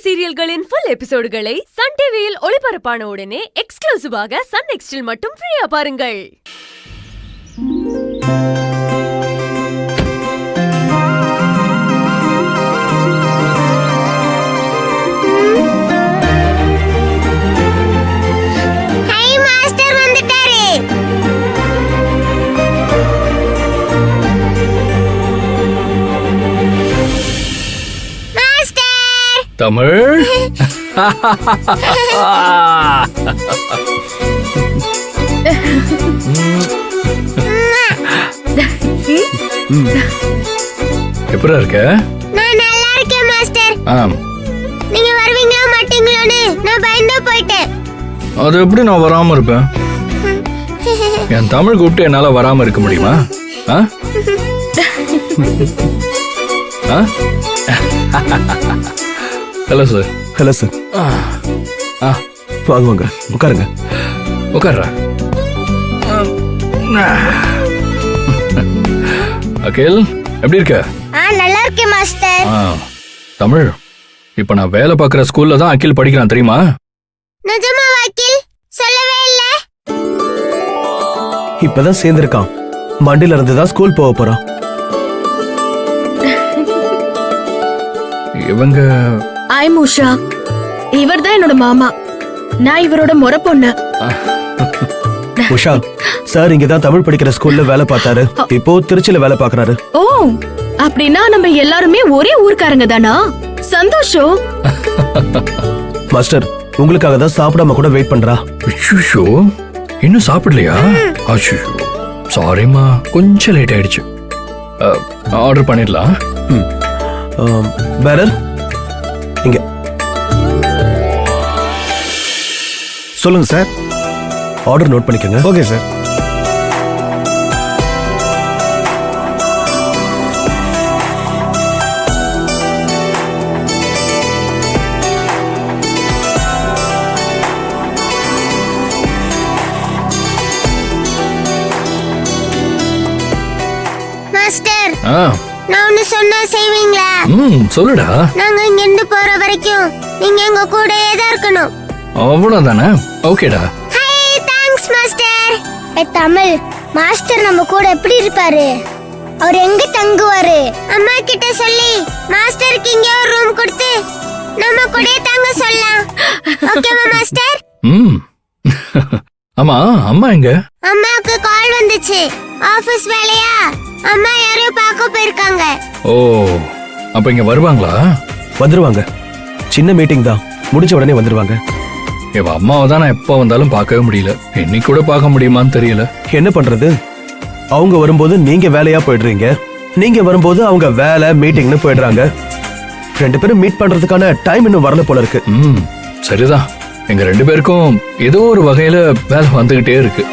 சீரியல்களின் full எபிசோடுகளை Sun டிவியில் ஒளிபரப்பான உடனே எக்ஸ்க்ளூசிவாக சன் நெக்ஸ்டில் மட்டும் ஃப்ரீயா பாருங்கள். தமிழ் எப்படி இருக்க? நான் நல்லா இருக்கேன் மாஸ்டர். நீங்க வருவீங்களா மாட்டீங்களான்னு நான் பயந்து போயிட்டேன். அது எப்படி நான் வராம இருப்பேன்? என் தமிழ் கூப்பிட்டு என்னால வராம இருக்க முடியுமா? Hello sir. Hello sir. வாங்க வாங்க உட்காருங்க. உட்கார்றா. அகில் எப்படி இருக்க? நல்லா இருக்கேன் மாஸ்டர். தமிழ், இப்ப நான் வேலை பார்க்குற ஸ்கூல்ல தான் அகில் படிக்கிறான் தெரியுமா? நிஜமா அகில்? சொல்லவே இல்ல. இப்பதான் சேர்ந்திருக்கான். மண்டில இருந்து தான் ஸ்கூல் போக போறான். இவங்க ஐம் உஷா. இவர் தான் என்னோட மாமா. நான் இவரோட முறை பொண்ணு. உஷா சார் இங்கதான் தமிழ் படிக்கிற ஸ்கூல்ல வேலை பார்த்தாரு. இப்போ திருச்சியில வேலை பார்க்கறாரு. ஓ, அப்படின்னா நம்ம எல்லாருமே ஒரே ஊர்க்காரங்க தானா? சந்தோஷம். மாஸ்டர் உங்களுக்காக தான் சாப்பிடாம கூட வெயிட் பண்றா. ஐயோ, இன்னும் சாப்பிடலையா? ஐயோ சாரிம்மா, கொஞ்சம் லேட் ஆயிடுச்சு. ஆர்டர் பண்ணிடலாம். பேரர் இங்க. சொல்லுங்க சார். ஆர்டர் நோட் பண்ணிக்கங்க. Okay sir. மாஸ்டர், நான் ஒன்னு சொன்னா செய்வீங்களா? சொல்லுடா. நாங்க இங்க இருந்து போற வரைக்கும் நீங்க எங்க கூடயே தான் இருக்கணும். அவ்வளவுதானே? ஓகேடா. High, thanks master. Tamil master நம்ம கூட எப்படி இருப்பாரு? அவர் எங்க தங்குவாரு? அம்மா கிட்ட சொல்லி மாஸ்டருக்கு இங்க ஒரு ரூம் கொடுத்து நம்ம கூடயே தங்க சொல்லலாம். ஓகேவா மாஸ்டர்? ஆமா, அம்மா எங்க? அம்மாக்கு கால் வந்துச்சு. ஆபீஸ் வேலையா அம்மா யாரையோ பார்க்க போயிருக்காங்க. ஓ, அப்ப இங்க வருவாங்களா? வந்துருவாங்க. சின்ன மீட்டிங் தான், முடிஞ்ச உடனே வந்துருவாங்க. இவ அம்மாவை தான் நான் எப்ப வந்தாலும் பார்க்கவே முடியல. இன்னைக்கு கூட பார்க்க முடியுமான்னு தெரியல. என்ன பண்றது? அவங்க வரும்போது நீங்க வேலையா போயிடுறீங்க, நீங்க வரும்போது அவங்க வேலை மீட்டிங்னு போயிடுறாங்க. ரெண்டு பேரும் மீட் பண்றதுக்கான டைம் இன்னும் வரல போல இருக்கு. சரிதான். எங்க ரெண்டு பேருக்கும் ஏதோ ஒரு வகையில வேலை வந்துகிட்டே இருக்கு.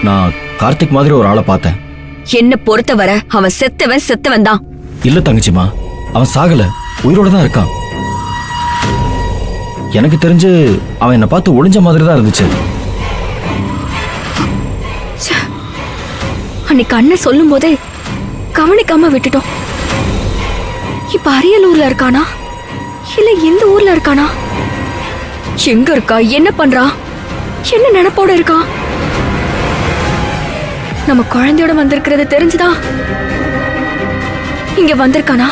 நான் கார்த்திக் மாதிரி ஒரு ஆளை பார்த்தேன். என்ன பொறுத்தவரை அவன் செத்தவன் தான். இல்ல தங்கச்சிமா, அவன் சாகல, உயிரோட தான் இருக்கான். எனக்கு தெரிஞ்சு அவன் என்ன பார்த்து ஒளிஞ்ச மாதிரி தான் இருந்துச்சு. அன்னைக்கு அண்ணன் சொல்லும் போதே கவனிக்காம விட்டுட்டோம். இப்ப அரியலூர்ல இருக்கானா இல்ல எந்த ஊர்ல இருக்கானா? எங்க இருக்கா, என்ன பண்றா, என்ன நினைப்போட இருக்கா? நம்ம குழந்தையோட வந்திருக்கிறது தெரிஞ்சுதா இங்க வந்திருக்கானா?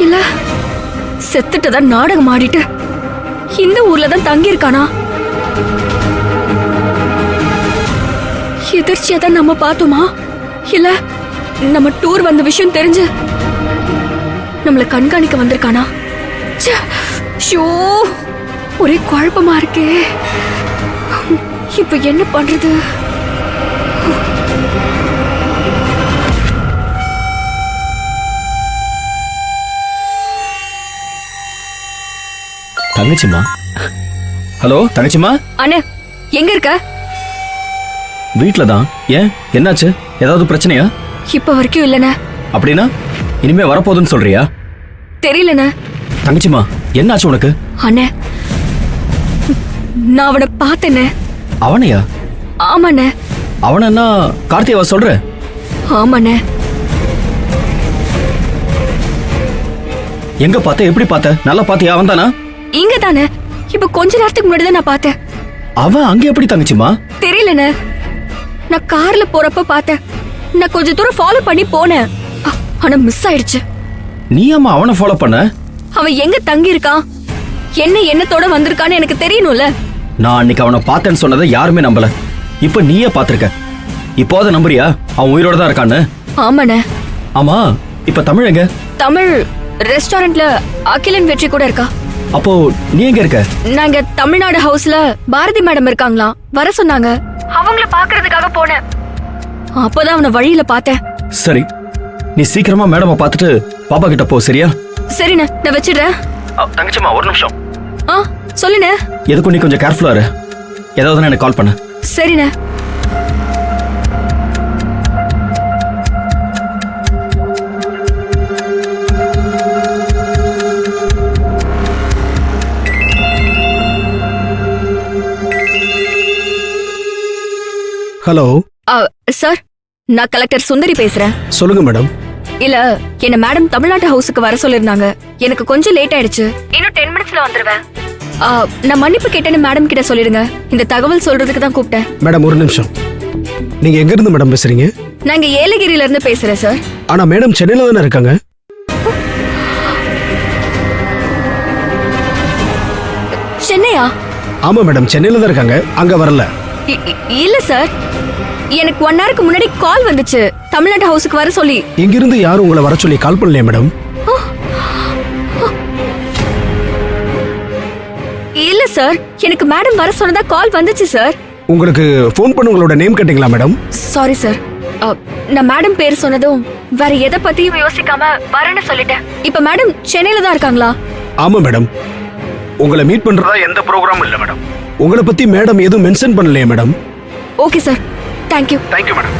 இல்ல செத்துட்டதான் நாடகம் ஆடிட்டு இந்த ஊர்ல தான் தங்கி இருக்கானா? எதிர்ச்சியா தான் நம்ம பார்த்தோமா, இல்ல நம்ம டூர் வந்த விஷயம் தெரிஞ்சு நம்மள கண்காணிக்க வந்திருக்கானா? ச்சே, ஷோ, ஒரே குழப்பமா இருக்கே. இப்ப என்ன பண்றது? தங்கச்சிம்மா. ஹலோ தங்கச்சிம்மா. அண்ணே, எங்க இருக்க? வீட்ல தான். ஏன், என்னாச்சு? ஏதாவது பிரச்சனையா? இப்ப வரைக்கும் இல்லண்ணே. அப்படின்னா இனிமே வரப்போகுதுன்னு சொல்றியா? தெரியலண்ணே. தங்கச்சிம்மா, என்னாச்சு உனக்கு? அண்ணே, நான் அவனை பார்த்தேனே. அவனையா? ஆமாண்ணே. அவனா கார்த்தியாவா சொல்ற? ஆமாண்ணே. எங்க பார்த்த, எப்படி பார்த்த? நல்லா பாத்தியா? அவன் தானா? இங்க தானே, இப்ப கொஞ்ச நேரத்துக்கு முன்னாடி தான் நான் பார்த்தேன். அவன் அங்க எப்படி தங்கச்சிம்மா? தெரியலண்ணே, நான் கார்ல போறப்ப பார்த்தேன். நான் கொஞ்ச தூரம் ஃபாலோ பண்ணி போனேன், ஆனா மிஸ் ஆயிடுச்சு. நீ அம்மா அவனை ஃபாலோ பண்ண? அவன் எங்க தங்கி இருக்கான், என்ன எண்ணத்தோட வந்திருக்கான்னு எனக்கு தெரியணும்ல. நான் அன்னைக்கு அவனை பார்த்தேன்னு சொன்னதை யாருமே நம்பல. இப்ப நீயே பாத்திருக்க, இப்போத நம்புறியா அவன் உயிரோட தான் இருக்கான்னு? ஆமாண்ணே. ஆமா, இப்ப தமிழ் எங்க? தமிழ் ரெஸ்டாரண்ட்ல அகிலன் வெற்றி கூட இருக்கா. அப்போ நீ எங்க இருக்க? நாங்க தமிழ்நாடு ஹவுஸ்ல பாரதி மேடம் இருக்காங்களாம், வர சொன்னாங்க. அவங்கள பாக்குறதுக்காக போனேன். அப்பதான் அவனை வழியில பார்த்தேன். சரி, நீ சீக்கிரமா மேடமை பார்த்துட்டு பாப்பா கிட்ட போ, சரியா? சரிண்ணே, நான் வச்சிடுறேன். தங்கச்சிம்மா ஒரு நிமிஷம். சொல்லுண்ணே. எதுக்கும் நீ கொஞ்சம் கேர்ஃபுல்லா இரு. ஏதாவது எனக்கு கால் பண்ணு. சரிண்ணே. ஹலோ. சார், நான் கலெக்டர் சுந்தரி பேசுறேன். சொல்லுங்க மேடம். இல்ல, என்ன மேடம் தமிழ்நாட்டு ஹவுஸுக்கு வர சொல்லிருந்தாங்க. எனக்கு கொஞ்சம் லேட் ஆயிடுச்சு. இன்னும் 10 மினிட்ஸ்ல வந்துருவேன். நான் மன்னிப்பு கேட்டேன்னு மேடம் கிட்ட சொல்லிடுங்க. இந்த தகவல் சொல்றதுக்கு தான் கூப்பிட்டேன். மேடம் ஒரு நிமிஷம். நீங்க எங்க இருந்து மேடம் பேசுறீங்க? நாங்க ஏலகிரியில இருந்து பேசுறேன் சார். ஆனா மேடம் சென்னையில தானே இருக்காங்க. சென்னையா? ஆமா மேடம், சென்னையில தான் இருக்காங்க, அங்க வரல. இல்ல சார், எனக்கு 1 ஹவருக்கு முன்னாடி கால் வந்துச்சு தமிழ்நாடு ஹவுஸுக்கு வர சொல்லி. இங்க இருந்து யாரும் உங்களை வர சொல்லி கால் பண்ணலையே மேடம். இல்ல சார், எனக்கு மேடம் வர சொன்னதா கால் வந்துச்சு சார். உங்களுக்கு ஃபோன் பண்ணவங்களோட நேம் கேட்டீங்களா மேடம்? சாரி சார், நான் மேடம் பேர் சொன்னதும் வேற எதை பத்தியும் யோசிக்காம வரேன்னு சொல்லிட்டேன். இப்ப மேடம் சென்னையில தான் இருக்காங்களா? ஆமா மேடம். உங்களை மீட் பண்றதா எந்த ப்ரோக்ராமும் இல்ல மேடம். உங்களை பத்தி மேடம் எதுவும் மென்ஷன் பண்ணலையே madam. Okay sir, thank you. Thank you madam.